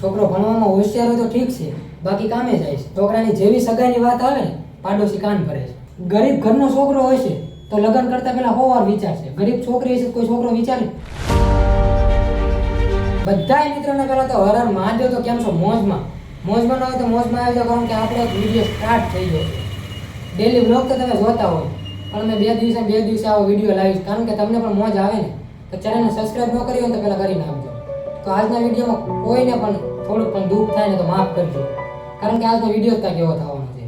છોકરો ભણવામાં હોશિયાર હોય તો ઠીક છે, બાકી કામે જાય છે. છોકરાની જેવી સગાઈની વાત આવે ને પાડોશી કાન ભરે છે. ગરીબ ઘરનો છોકરો હોય છે તો લગ્ન કરતા પહેલા 100 વાર વિચારશે. ગરીબ છોકરી હશે કોઈ છોકરો વિચારે? બધાય મિત્રોને પહેલા તો હર હર મહાદેવ. તો કેમ છો? મોજમાં ન હોય તો મોજમાં આવી જાવ, કારણ કે આપણે એક વિડીયો સ્ટાર્ટ થઈ ગયો છે. ડેલી બ્લોગ તો તમે જોતા હોય, પણ મેં બે દિવસે આવો વિડીયો લાવીશ, કારણ કે તમને પણ મોજ આવે ને. તો ચેનલને સબસ્ક્રાઇબ ન કરી હોય તો પહેલાં કરી નાખજો. તો આજના વિડીયોમાં કોઈને પણ થોડુંક પણ દુઃખ થાય ને તો માફ કરજો, કારણ કે આજનો વિડીયો ત્યાં કેવો થવાનો છે.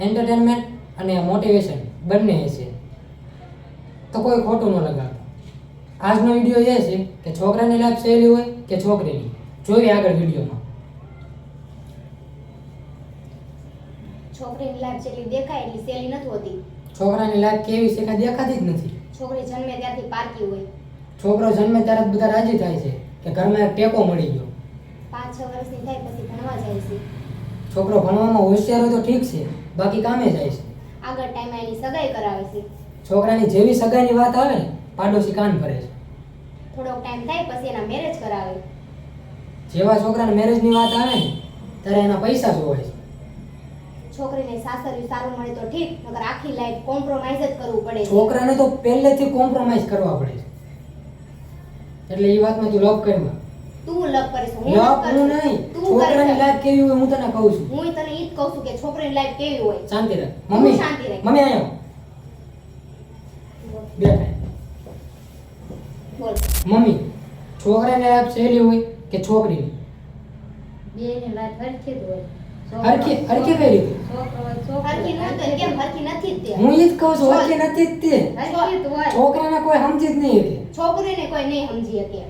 એન્ટરટેનમેન્ટ અને મોટિવેશન બંને છે, તો કોઈ ખોટું ન લગાડતા. આજનો વિડીયો એ છે કે છોકરાની લાઈફ સહેલી હોય કે છોકરીની, જોઈએ આગળ વિડીયોમાં. છોકરીની લાઈફ જેટલી દેખાય એટલી સહેલી નથી હોતી. છોકરાની લાઈફ કેવી છે કાંઈ દેખાતી જ નથી. છોકરી જન્મે ત્યારથી પારકી હોય. છોકરો જન્મે ત્યારે જ બધા રાજી થાય છે કે ઘરમાં એક ટેકો મળી ગયો. 5-6 વર્ષની થાય પછી ભણવા જાય છે. છોકરો ભણવામાં હોશિયાર હોય તો ઠીક છે, બાકી કામે જાય છે. આગળ ટાઈમે એની સગાઈ કરાવે છે. છોકરાની જેવી સગાઈની વાત આવે ને પાડોશી કાન ભરે છે. થોડોક ટાઈમ થાય પછી એના મેરેજ કરાવે. જેવા છોકરાને મેરેજની વાત આવે ને ત્યારે એના પૈસા જોવે છે. છોકરીને સાસરિયું સારું મળે તો ઠીક, નકર આખી લાઈફ કોમ્પ્રોમાઇઝ જ કરવું પડે. છોકરાને તો પહેલેથી કોમ્પ્રોમાઇઝ કરવા પડે છે. એટલે એ વાતમાં તું લવ કરમાં. તું લવ કરીશ, હું લવ કરું હું નહીં. તું છોકરાની લાઈફ કેવી હોય હું તને કહું છું. હું તને ઈ જ કહું છું કે છોકરીની લાઈફ કેવી હોય. શાંતિ રાખ. તું મમ્મી શાંતિ રાખ. મમ્મી આયો બેઠા. બોલ. મમ્મી, છોકરાની લાઈફ સહેલી હોય કે છોકરીની? બેની વાત હરખી જ હોય. હરખી કઈ રીતે? હરખી ન હોય તો કેમ હરખી નથી જ તે. હું ઈ જ કહું છું, હરખી નથી જ તે. હરખી જ હોય. છોકરાને કોઈ સમજી જ નહીં શકે. છોકરીને કોઈ નહીં સમજી શકે.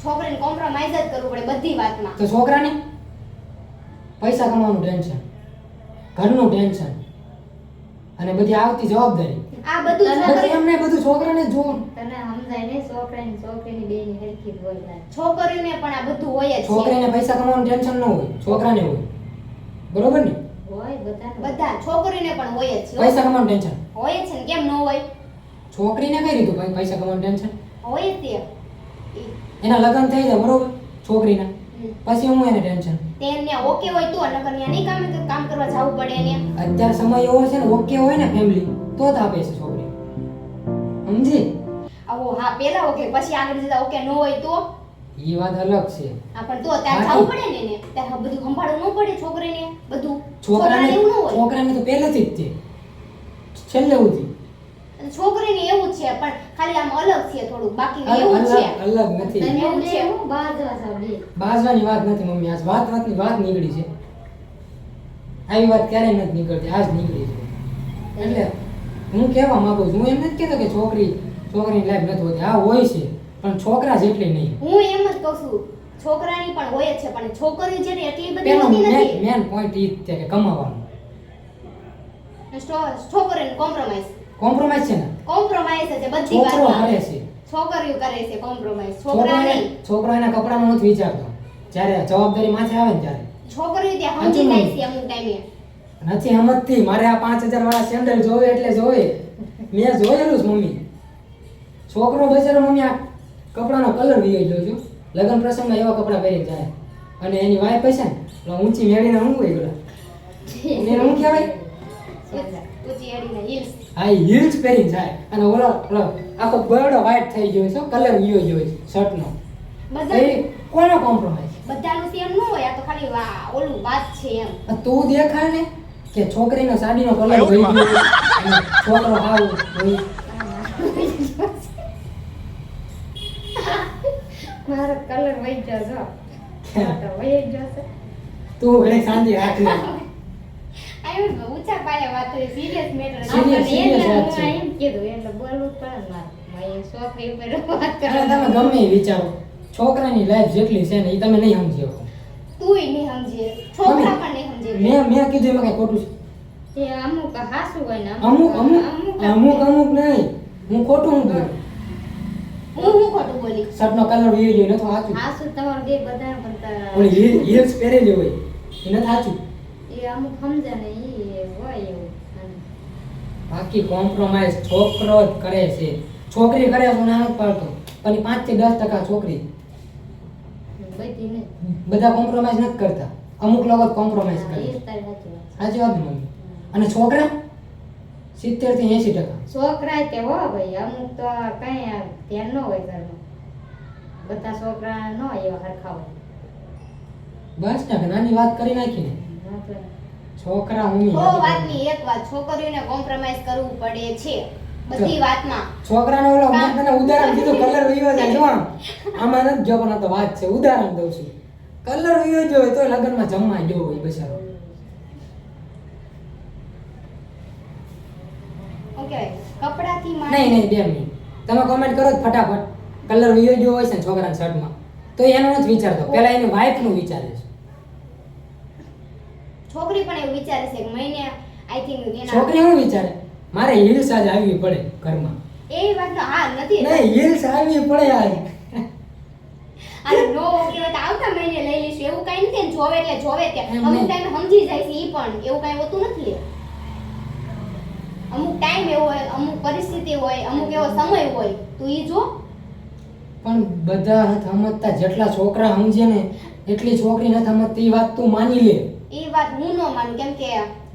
છોકરીને કોમ્પ્રોમાઇઝ જ કરવું પડે બધી વાતમાં. તો છોકરાને પૈસા કમાવાનું ટેન્શન, ઘરનું ટેન્શન અને બધી આવતી જવાબદારી. આ બધું તને છોકરી એમને બધું છોકરાને જ જોવું. તને સમજાય નહીં, છોકરાની બેની હરખી જ હોય. છોકરીને પણ આ બધું હોય જ છે. છોકરીને પૈસા કમાવાનું ટેન્શન ન હોય, છોકરાને હોય. બરોબર ને? હોય બધાને. બધા છોકરીને પણ હોય જ છે. પૈસા કમાવાનું ટેન્શન હોય જ છે ને, કેમ ન હોય? છોકરીને કઈ રીતે પૈસા કમાવાનું ટેન્શન? હોય જ તે. એના લગ્ન થઈ જાય બરોબર છોકરીના, પછી હું એને ટેન્શન. તેને ઓકે હોય તો, નકર ત્યાં નહીં કામ કરવા જવું પડે એને. અત્યારે સમય એવો છે ને, ઓકે હોય ને ફેમિલી તો જ આપે છે છોકરી. સમજી? આવો હા પેલા ઓકે, પછી આગળ જતા ઓકે ન હોય તો એ વાત અલગ છે. આ પણ તો ત્યાં જવું પડે ને એને. ત્યાં બધું સંભાળવું ન પડે છોકરીને બધું. છોકરાને એવું ન હોય. છોકરાને તો પહેલેથી જ છે, છેલ્લે સુધી. છોકરીને એવું જ છે, પણ ખાલી આમ અલગ છે થોડું, બાકી એવું જ છે. અલગ નથી. તને એવું એવું છે. છે હું બાજવા સાબી. બાજવાની વાત નથી મમ્મી, આજ વાતની વાત નીકળી છે. આવી વાત ક્યારેય નથી નીકળતી, આજ નીકળી છે. એટલે હું કહેવા માંગુ છું, હું એમ નથી કહેતો કે છોકરીની લાઈફ નથી હોતી. હા હોય છે, પણ છોકરા જેટલી નહીં. હું એમ જ કહું છું, છોકરાની પણ હોય જ છે, પણ છોકરી જેટલી એટલી બધી પેલો હોતી નથી. મેન પોઈન્ટ ઈ જ છે કે કમાવાનું. છોકરીને કોમ્પ્રોમાઇઝ કોમ્પ્રોમાઇઝ છે ને, કોમ્પ્રોમાઇઝ છે બધી છોકરો વાતમાં. કરે છે. છોકરીઓ કરે છે કોમ્પ્રોમાઇઝ, છોકરા નહીં. છોકરા એના કપડાનું નથી વિચારતો, જ્યારે જવાબદારી માથે આવે ને ત્યારે. છોકરીઓ ત્યાં સમજી જાય છે અમુક ટાઈમે. નથી સમજતી. મારે આ 5000 વાળા સેન્ડલ જોવે એટલે જોવે. મેં જોયેલું છે મમ્મી. છોકરો બેચારો મમ્મી આ કપડાનો કલર વિયો ગયો છું, લગ્ન પ્રસંગમાં એવા કપડાં પહેરીને જાય, અને એની વાઈફ હશે ને એટલે ઊંચી મેળીને હું હોય ગયો એને હું કહેવાય? ઊંચી અડીને હીલ્સ. હા એ હીલ્સ પહેરીને જાય, અને ઓલો આખો બરડો વ્હાઈટ થઈ ગયો છે, કલર વિયો ગયો છે શર્ટનો. બધા કોનો કોમ્પ્રોમાઇઝ? બધાનું સેમ ન હોય, આ તો ખાલી ઓલું વાત છે એમ. તું દેખાડ ને કે છોકરીનો સાડીનો કલર વહી ગયો અને છોકરો આવું હોય. મારો કલર વહી ગયો છો. તો વહી ગયો છે. તું ઘરે શાંતિ રાખ ને. આયું ઊંચા પાયે વાત કરી, સિરિયસ મેટર. Serious, serious વાત હું છે. એમ કીધું એટલે બોલવું જ પડે ને મારે. મેં છોકરી ઉપર વાત અને કરવા. તમે ગમે એ વિચારો, છોકરાની લાઈફ જેટલી છે ને એ તમે નહીં સમજી શકો. તુંય નહીં સમજે, છોકરા પણ નહીં સમજે. મેં કીધું એમાં કઈ ખોટું છે? એ અમુક હાસુ હોય ને અમુક નહીં. હું ખોટું હું બોલું? હું ખોટું બોલી? શર્ટનો કલર વિયો ગયો નથી સાચું. હાસુ તમારું બે બધા કરતા ઓલી હીલ્સ પહેરેલી હોય એ નથી સાચું. એ અમુક સમજે ને એ હોય એવું. બાકી કોમ્પ્રોમાઇઝ છોકરો જ કરે છે. છોકરી કરે છે ના નથી પાડતો, પણ 5 થી 10% છોકરી. બધી નહીં. બધા કોમ્પ્રોમાઇઝ નથી કરતા, અમુક લોકો કોમ્પ્રોમાઇઝ હા, કરે. એ તારી સાચી વાત. સાચી વાત ને મમ્મી? અને છોકરા 70 થી 80%. છોકરાય તે હો ભાઈ, અમુક તો કઈ ધ્યાન ન હોય ઘરમાં. બધા છોકરા ન એવા હરખા હોય. બસ ને નાની વાત કરી નાખી ને. હા તો છોકરા મમ્મી ઓ વાતની એક વાત, છોકરીઓને કોમ્પ્રોમાઇઝ કરવું પડે છે બધી વાતમાં. છોકરાને ઓલો મેં તને ઉદાહરણ દીધું, કલર વિયો જાય જો આમાં નથી જો, પણ આ તો વાત છે, ઉદાહરણ દઉં છું. કલર વિયો ગયો હોય તો લગ્નમાં જમવા ગયો હોય બચારો. ઓકે કપડાથી નહીં નહીં 2 મિનિટ તમે કોમેન્ટ કરો જ ફટાફટ, કલર વિયો ગયો હોય છે ને છોકરાના શર્ટમાં, તો એનો નથી વિચારતો, પહેલા એની વાઈફનું વિચારે છે. છોકરી પણ એવું વિચારે છે કે મહિને આઈ થિંક એના છોકરી શું વિચારે, મારે હિલ્સ આજ આવવી પડે ઘરમાં. એ વાત હા નથી. નહીં, હિલ્સ આવવી પડે આજ. અને નો ઓકે હોય તો આવતા મહિને લઈ લઈશું એવું કઈ નથી ને, જોવે એટલે જોવે તે એમ અમુક નહીં. ટાઈમે સમજી જાય છે ઈ પણ એવું કઈ હોતું નથી. અમુક ટાઈમ એવો હોય, અમુક પરિસ્થિતિ હોય, અમુક એવો સમય હોય, તું ઈ જો. પણ બધા નથી સમજતા, જેટલા છોકરા સમજે ને એટલી છોકરી નથી સમજતી, એ વાત તું માની લે. એ વાત હું નો માનું કેમ કે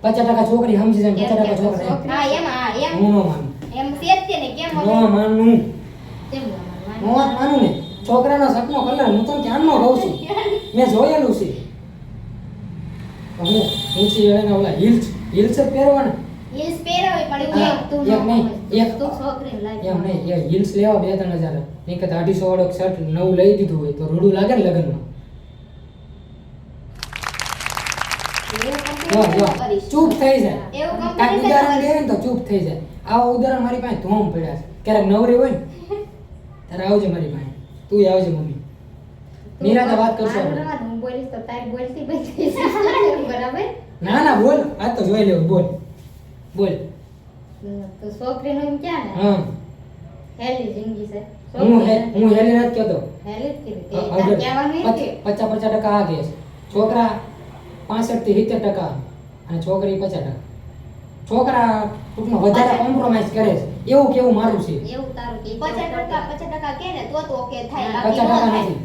50% છોકરી સમજી જાય, 50% છોકરા એમ. હા એમ હું નો માનું, એમ છે જ તે ને કેમ નો હવે માનું, કેમ નો માનવાનું? જ માનું ને. છોકરાનો શર્ટનો કલર હું તને ક્યારનો કહું છું, મેં જોયેલું છે. હું ઊંચી એને ઓલા હિલ્સ હિલ્સ જ પહેરવાના. હિલ્સ પહેરાવે પણ એવું હા. નહીં. તું એક નહીં, એક. તું છોકરીને લાગે. એમ નહીં, એ હિલ્સ લેવા 2-3 હજાર, નહીં કે 250 વાળો શર્ટ નવું લઈ દીધું હોય તો રૂડું લાગે ને લગ્નમાં. એવું જો comparison જો ન કરીશ. ચૂપ થઈ જાય, એવું કાંઈક comparison ઉદાહરણ કરીશ. દે ને તો ચૂપ થઈ જાય. આવા ઉદાહરણ મારી પાસે ધોમ પડ્યા છે. ક્યારેક નવરી હોય ને ત્યારે આવજે મારી પાસે, તું આવજે મમ્મી, નિરાતે વાત કરશું મારું આપણે. રહેવાનું, હું બોલીશ તો તારી બોલતી બંધ થઈ જશે. બરાબર? ના ના બોલ, આ તો જોઈ લેવું, બોલ બોલ. તો છોકરીનું એમ ક્યાં ને હા, હેલી જિંદગી છે. હું હેલી નથી કહેતો. હેલી જ કીધું. તે અગર તાર કહેવાનું એમ કે 50% આ કહે છે. છોકરા 65 થી 70% અને છોકરી 50%. છોકરા ટૂંકમાં વધારે કોમ્પ્રોમાઇઝ કરે છે, એવું કેવું મારું છે. એવું તારું કે 50% કે ને તો ઓકે થાય, હા, બાકી 50% ન થાય. નથી.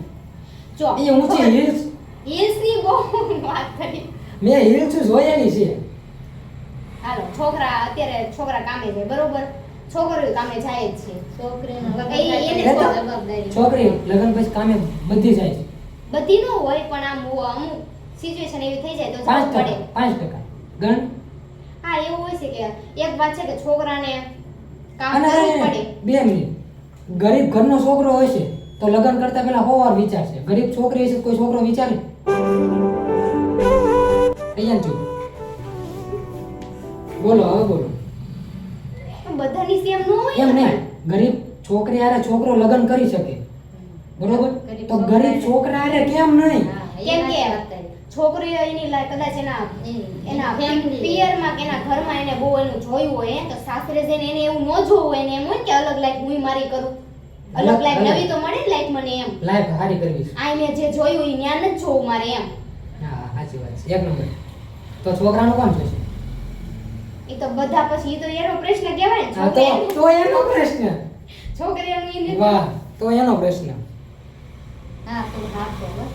જો એ ઊંચી હિલ્સ, હિલ્સ ની બહુ વાત કરી. મેં હિલ્સ જોયેલી છે. હાલો અત્યારે છોકરા કામે જાય બરોબર, છોકરીઓ કામે જાય જ છે. છોકરીનું લગ્ન એ થાય એને તો તો જવાબદારી. છોકરી લગ્ન પછી કામે બધી જાય છે. બધી નો હોય પણ આમ અમુક સિચ્યુએશન એવી થઈ જાય તો જવું 5% પડે. 5% ગણ. હા એવું હોય છે કે એક વાત છે કે છોકરાને કામ અને કરવું પડે. 2 મિનિટ, ગરીબ ઘરનો છોકરો હોય છે તો લગ્ન કરતા પહેલા 100 વાર વિચારશે. ગરીબ છોકરી હશે તો કોઈ છોકરો વિચારે? અહીંયા ચૂપ. બોલો હવે બોલો. પણ બધાની સેમ ન હોય એમ ને નહીં, ગરીબ છોકરી હારે છોકરો લગ્ન કરી શકે, બરોબર? ગરીબ તો છોકરા ગરીબ છોકરા હારે કેમ નહીં? હા, એ કેમ કે વાત તારી. છોકરીઓ એની કદાચ એના એના family. પિયરમાં કે એના ઘરમાં એને બહુ એનું જોયું હોય તો સાસરે જઈને એને એવું ન જોવું હોય ને એમ હોય કે અલગ લાઈફ હું મારી કરું, અલગ અલગ- લાઈફ અલગ. નવી તો મળે ને લાઈફ મને એમ. લાઈફ હારી કરવી છે. આ મેં જે જોયું એ જ્ઞાન જ જોવું મારે એમ. હા સાચી વાત છે, 1 નંબર. તો છોકરાનું કોણ થશે? એ તો બધા પછી ઈ તો એનો પ્રશ્ન કહેવાય ને હા, તો એનો પ્રશ્ન. છોકરીઓનું ઈ નથી. વાહ, તો એનો પ્રશ્ન. હા, તું હાચો બસ.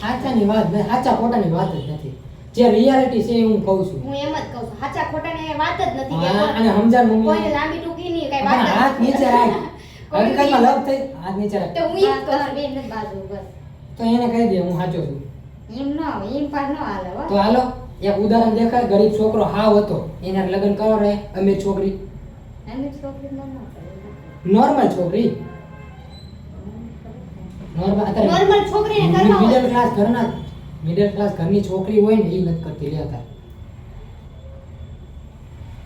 સાચાની વાત નહીં, સાચા ખોટાની વાત જ નથી. જે રિયાલિટી છે એ હું કહું છું. હું એમ જ કહું છું સાચા ખોટાની વાત જ નથી કે હા, અને સમજાણ મમ્મી. કોઈને લાંબી ટૂંકી ની કઈ વાત પણ જ હાથ નથી. નીચે રાખ. કોઈ હકીકતમાં લવ થઈ, હાથ નીચે રાખ. તો હું ઈ જ હા, કહું તાર છું. બેનની બાજુ બસ. તો એને કહી દે હું સાચો છું. એમ ન હોય, એમ પાર ન હાલે હો. તો હાલો એક ઉદાહરણ દેખાય, ગરીબ છોકરો હાવ હતો, એને હારે લગ્ન કરો રે, અમીર છોકરી, એની છોકરી ન કરે. નોર્મલ છોકરી, નોર્મલ અત્યારે નોર્મલ છોકરીને ઘરમાં હોય. મિડલ ક્લાસ ઘરની છોકરી હોય ને એ નથી કરતી લે અત્યારે.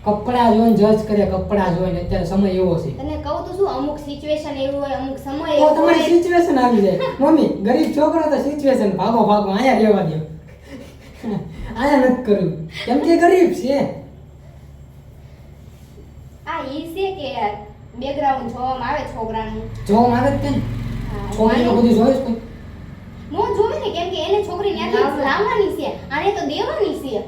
કપડા જોઈને જજ કરે, કપડા જોઈને. અત્યારે સમય એવો છે. તને કહું તો શું અમુક સિચ્યુએશન એવું હોય અમુક સમય તો એવો તમારી હોય. સિચ્યુએશન આવી જાય મમ્મી. ગરીબ છોકરો તો સિચ્યુએશન ભાગો અહીંયા રહેવા દો. અહીંયા નથી કર્યું કેમ કે ગરીબ છે. આ ઈ છે કે બેકગ્રાઉન્ડ જોવામાં આવે છોકરાનું. જોવામાં આવે જ કે ને. હા, છોકરીનું બધું જોયું જ કોઈ? નો જોવે ને કેમ કે એને છોકરી ત્યાંથી લાવવાની છે આને તો દેવાની છે.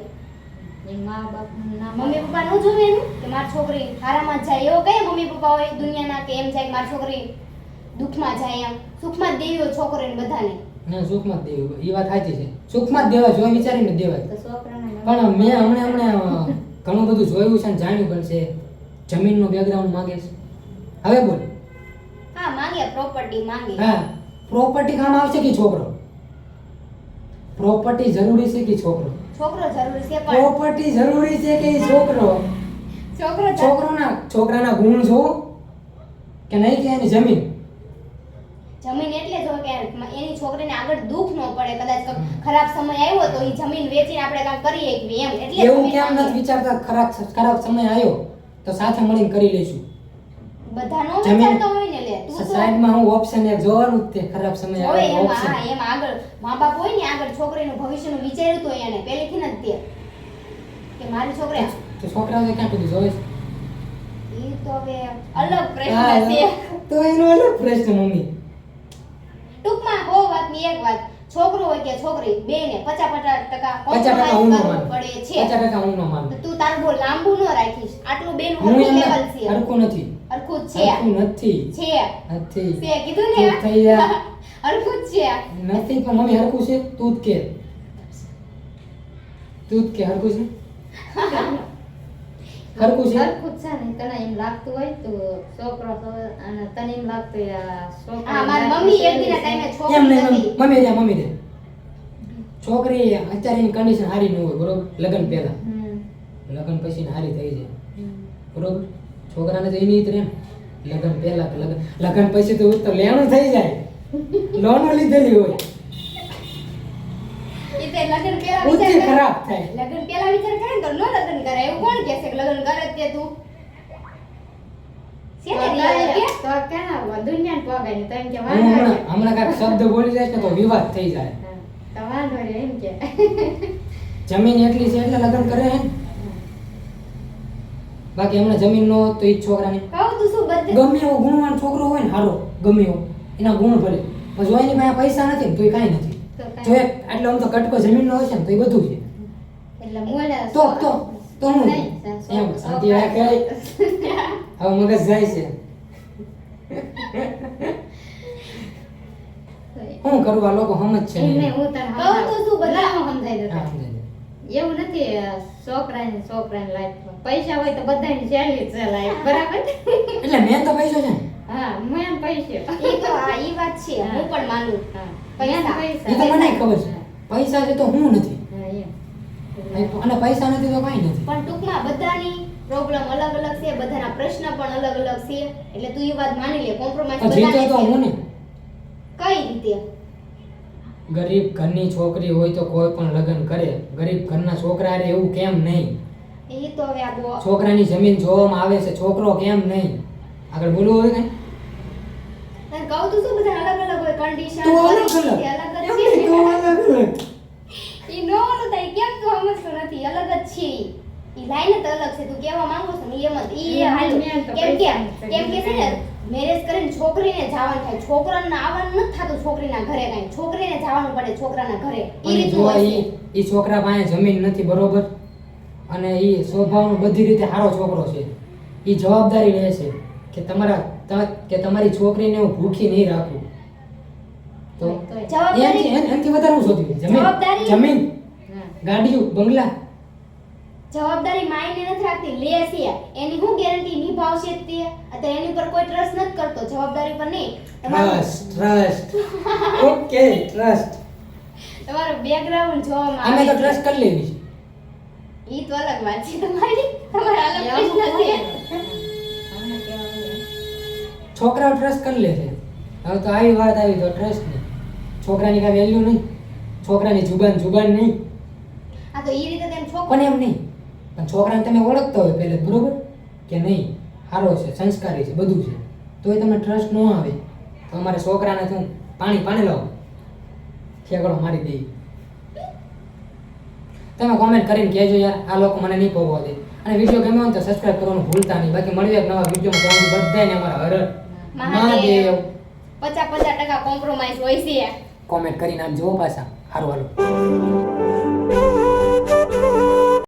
એ મા બાપનું નામ મમ્મી પપ્પા નો જોવે એનું કે મારી છોકરી હારામાં જ જાય. એવો કયા મમ્મી પપ્પા હોય દુનિયાના કે એમ જાય કે મારી છોકરી દુઃખમાં જાય એમ સુખમાં જ દેવી હોય છોકરીને બધાને. ના સુખમાં જ દેવું એ વાત સાચી છે, સુખમાં જ દેવાય, જોઈ વિચારીને દેવાય. તો છોકરાને પણ મેં હમણાં ઘણું બધું જોયું છે ને જાણ્યું પણ છે, જમીનનું બેકગ્રાઉન્ડ માંગે છે. હવે બોલ. હા માંગે, પ્રોપર્ટી માંગે. હા, પ્રોપર્ટી કામ આવશે કે છોકરો? પ્રોપર્ટી જરૂરી છે કે છોકરો? છોકરો જરૂરી છે પણ પ્રોપર્ટી જરૂરી છે કે છોકરો? છોકરાના ગુણ જો કે નહીં કે એની જમીન? જમીન એટલે જો કે એની છોકરીને આગળ દુઃખ ન પડે, કદાચ ખરાબ સમય આવ્યો તો એ જમીન વેચીને આપણે કામ કરી શકીએ એમ. એટલે એવું જમીન કેમ માંગે. નથી વિચારતા ખરાબ સમય આવ્યો તો સાથે મળીને કરી લઈશું? બધા નો જમીન વિચારતો હોય ને, લે તું તો સાઈડમાં હું ઓપ્શન એક જોવાનું જ તે ખરાબ સમય જોવે આવે એમાં. ઓપ્શન. હા એમાં આગળ મા બાપ હોય ને, આગળ છોકરીનું ભવિષ્યનું વિચાર્યું તો એને પહેલેથી જ તે કે મારી છોકરી તો છોકરાઓ ક્યાં સુધી જોવે છે? ઈ તો હવે અલગ પ્રશ્ન હા, છે. તો એનો અલગ પ્રશ્ન મમ્મી. ટૂંકમાં બહુ વાતની એક વાત, છોકરો હોય કે છોકરી બેને 50% 50% હું ન compromise માનું. કરવું પડે છે. 50% હું ન માનું. તો તું તારું બહુ લાંબુ ન રાખીશ, આટલું બેન હું હરખું એમ લેવલ છે. હરખું નથી. હરખું જ છે. હરખું નથી. છે નથી. છે કીધું ને. ચૂપ થઈ જા. હરખું જ છે. નથી પણ મમ્મી હરખું છે તું જ કે. તું જ કે હરખું છે? હરખું છે? હરખું જ છે ને, તને એમ લાગતું હોય તો છોકરો અને તને એમ લાગતું હોય આ છોકરો હા મારી મમ્મી એક દિના ટાઈમે એમ છોકરી નહીં નથી. મમ્મી દે. છોકરી અત્યારે એની કન્ડિશન સારી ન હોય બરોબર, લગ્ન પહેલા. લગ્ન પછી સારી થઈ જાય બરોબર. છોકરાને તો એની રીતે લગ્ન પહેલા કે લગ્ન પછી તો લેણું થઈ જાય, લોનો લીધેલી હોય, ઈ તે લગ્ન પહેલા બુદ્ધિ વિચાર કરે. ખરાબ થાય. લગ્ન પહેલા વિચાર કરે ને તો નો લગ્ન કરે. એવું કોણ કહે છે કે લગ્ન કરે જ તે તું? છે ને રિયા કે? તો કેના દુનિયાને પોગાય તો એમ કે હું વાંધો હમણાં કાંઈક શબ્દ બોલી જાય ને તો વિવાદ થઈ જાય. તો વાંધો નહીં એમ કે જમીન એટલી છે એટલે લગ્ન કરે હે ને. બાકી હમણાં જમીન નો તો ઈ જ છોકરાને કહું તું શું બધે ગમે એવો ગુણવાન છોકરો હોય ને હારો, ગમે એવો એના ગુણ ભલે, પણ જો એની પાસે પૈસા નથી ને તો કાંઈ નથી. તો જો એક આટલો આમ તો કટકો જમીન નો હોય છે ને તો એ બધું છે. એટલે મોડા તો હું એમ શાંતિ રાખે. હવે મગજ જાય છે. શું કરવું આ લોકો સમજ છે એમને નહીં. હું તને કહું તો શું બધા સમજાઈ દઉં. હા, સમજાય છે. એવું નથી છોકરાની લાઈફમાં પૈસા હોય તો બધાની સહેલી જ છે લાઈફ બરાબર એટલે મેં તો પૈસો છે ને. હા મેં પૈસે ઈ તો આ ઈ વાત છે, હું પણ માનું. પૈસા એ તો મને ખબર છે. પૈસા છે તો હું નથી, હા એમ અને પૈસા નથી તો કાંઈ નથી. પણ ટૂંકમાં બધાની પ્રોબ્લેમ અલગ અલગ છે, બધાના પ્રશ્ન પણ અલગ અલગ છે. એટલે તું ઈ વાત માની લે, કોમ્પ્રોમાઇઝ પણ જીતો તો હું બધાને ને. કઈ રીતે? ગરીબ ઘરની છોકરી હોય તો કોઈ પણ લગ્ન કરે, ગરીબ ઘરના છોકરા હારે એવું કેમ નહીં? ઈ તો હવે આ બહુ છોકરાની જમીન જોવામાં આવે છે, છોકરો કેમ નહીં? આગળ બોલવું હોય કઈ? તને કહું તો શું, બધા અલગ અલગ હોય કન્ડિશન, તો અલગ અલગ. અલગ એમ જ નહીં, તો છે. અલગ અલગ. ઈ નો ઓલું થાય, કેમ તું સમજતો નથી? અલગ જ છે ઈ લાઈન જ અલગ છે. તું કેવા માંગો છો ને એમ જ ઈ હાલ. કેમ કે છે ને મેરેજ કરીને છોકરીને જવાનું થાય, છોકરાને આવવાનું નથી થતું છોકરીના ઘરે, કાંઈ છોકરીને જવાનું પડે છોકરાના ઘરે. ઈ પણ રીતનું જો હોય છે. ઈ છોકરા પાસે જમીન નથી બરોબર, અને ઈ સ્વભાવનો બધી રીતે સારો છોકરો છે. ઈ જવાબદારી લે છે કે તમારી છોકરીને હું ભૂખી નહીં રાખું. તો જવાબદારી એનાથી વધારે હું શોધ્યું? જવાબદારી? જમીન, ગાડીઓ, બંગલા. જવાબદારી માઈને નથી રાખતી, લે છે. એની હું ગેરંટી નિભાવશે જ તે? અત્યારે એની પર કોઈ ટ્રસ્ટ નથી કરતો, જવાબદારી પર નહીં. Trust okay, trust. તમારું બેકગ્રાઉન્ડ જોવામાં અમે તો આવે છે. ટ્રસ્ટ કરી લેવી છે. ઈ તો અલગ વાત છે તમારી. તમારા અલગ પ્રશ્ન છે. છોકરાઓ ટ્રસ્ટ કરી લે છે. હવે તો આવી વાત આવી તો ટ્રસ્ટ નહીં. છોકરાની કાંઈ વેલ્યુ નહીં, છોકરાની જુબાન નહીં. આ તો ઈ રીતે તેમ છોકરો પણ એમ નહીં, પણ છોકરાને તમે ઓળખતા હોય પહેલે બરોબર કે નહીં સારો છે, સંસ્કારી છે, બધું છે, તોય તમને ટ્રસ્ટ ન આવે તો અમારે છોકરાને તું પાણી લાવો, ઠેકડો મારી દે. તમે કોમેન્ટ કરીને કહેજો યાર, આ લોકો મને નહીં પોગવા દે. અને વિડીયો ગમ્યો હોય તો સબસ્ક્રાઇબ કરવાનું ભૂલતા નહીં. બાકી મળીએ એક નવા વિડીયોમાં, ત્યાં બધાને અમારા હર મહાદેવ. 50% કોમ્પ્રોમાઇઝ હોય છે. કોમેન્ટ કરીને આપજો પાછા. સારું હાલો.